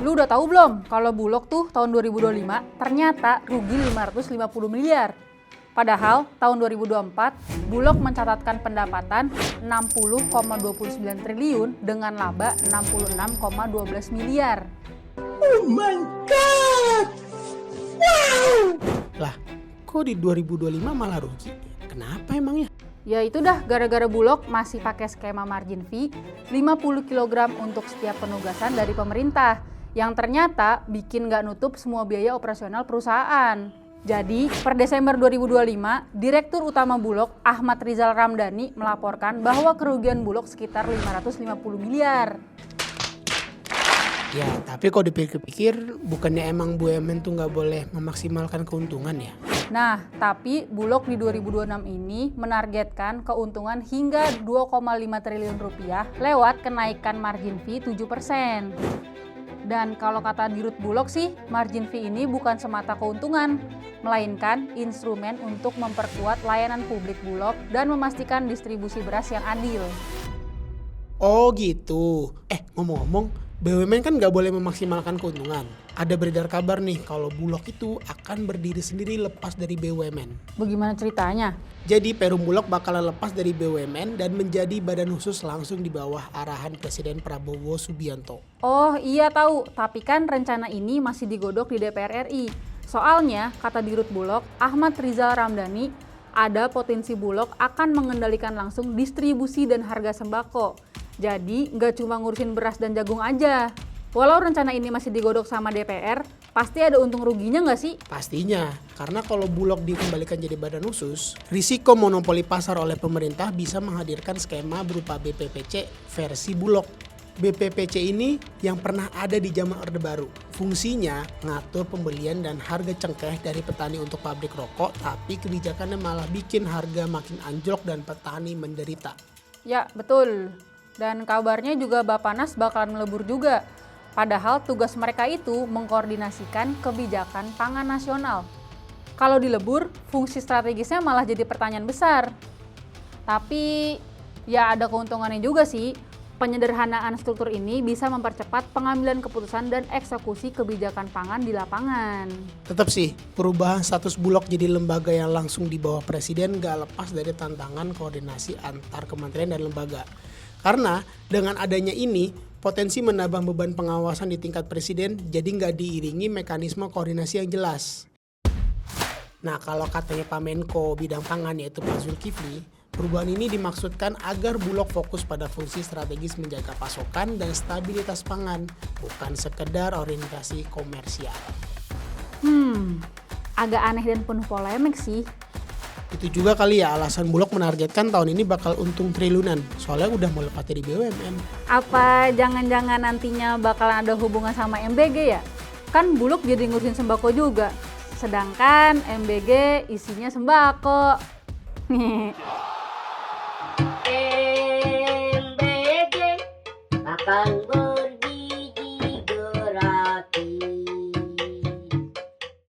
Lu udah tahu belum kalau Bulog tuh tahun 2025 ternyata rugi 550 miliar. Padahal tahun 2024 Bulog mencatatkan pendapatan 60,29 triliun dengan laba 66,12 miliar. Oh my god! Wow! Lah, kok di 2025 malah rugi? Kenapa emangnya? Ya itu dah gara-gara Bulog masih pakai skema margin fee 50 kg untuk setiap penugasan dari pemerintah yang ternyata bikin nggak nutup semua biaya operasional perusahaan. Jadi per Desember 2025, Direktur Utama Bulog Ahmad Rizal Ramdhani melaporkan bahwa kerugian Bulog sekitar 550 miliar. Ya, tapi kok dipikir-pikir bukannya emang BUMN tuh nggak boleh memaksimalkan keuntungan ya? Nah, tapi Bulog di 2026 ini menargetkan keuntungan hingga 2,5 triliun rupiah lewat kenaikan margin fee 7%. Dan kalau kata Dirut Bulog sih, margin fee ini bukan semata keuntungan, melainkan instrumen untuk memperkuat layanan publik Bulog dan memastikan distribusi beras yang adil. Oh gitu. Ngomong-ngomong, BUMN kan nggak boleh memaksimalkan keuntungan. Ada beredar kabar nih kalau Bulog itu akan berdiri sendiri lepas dari BUMN. Bagaimana ceritanya? Jadi Perum Bulog bakalan lepas dari BUMN dan menjadi badan khusus langsung di bawah arahan Presiden Prabowo Subianto. Oh iya tahu, tapi kan rencana ini masih digodok di DPR RI. Soalnya, kata Dirut Bulog, Ahmad Rizal Ramdhani, ada potensi Bulog akan mengendalikan langsung distribusi dan harga sembako. Jadi nggak cuma ngurusin beras dan jagung aja. Walau rencana ini masih digodok sama DPR, pasti ada untung ruginya nggak sih? Pastinya, karena kalau Bulog dikembalikan jadi badan khusus, risiko monopoli pasar oleh pemerintah bisa menghadirkan skema berupa BPPC versi Bulog. BPPC ini yang pernah ada di zaman Orde Baru. Fungsinya ngatur pembelian dan harga cengkeh dari petani untuk pabrik rokok, tapi kebijakannya malah bikin harga makin anjlok dan petani menderita. Ya, betul. Dan kabarnya juga Bappenas bakalan melebur juga. Padahal tugas mereka itu mengkoordinasikan kebijakan pangan nasional. Kalau dilebur, fungsi strategisnya malah jadi pertanyaan besar. Tapi ya ada keuntungannya juga sih. Penyederhanaan struktur ini bisa mempercepat pengambilan keputusan dan eksekusi kebijakan pangan di lapangan. Tetap sih, perubahan status Bulog jadi lembaga yang langsung di bawah presiden gak lepas dari tantangan koordinasi antar kementerian dan lembaga. Karena dengan adanya ini, potensi menambah beban pengawasan di tingkat presiden jadi nggak diiringi mekanisme koordinasi yang jelas. Nah, kalau katanya Pak Menko bidang pangan yaitu Pak Zulkifli, perubahan ini dimaksudkan agar Bulog fokus pada fungsi strategis menjaga pasokan dan stabilitas pangan, bukan sekedar orientasi komersial. Agak aneh dan penuh polemik sih. Itu juga kali ya alasan Bulog menargetkan tahun ini bakal untung triliunan, soalnya udah mau lepas dari BUMN. Apa jangan-jangan nantinya bakalan ada hubungan sama MBG ya? Kan Bulog jadi ngurusin sembako juga. Sedangkan MBG isinya sembako.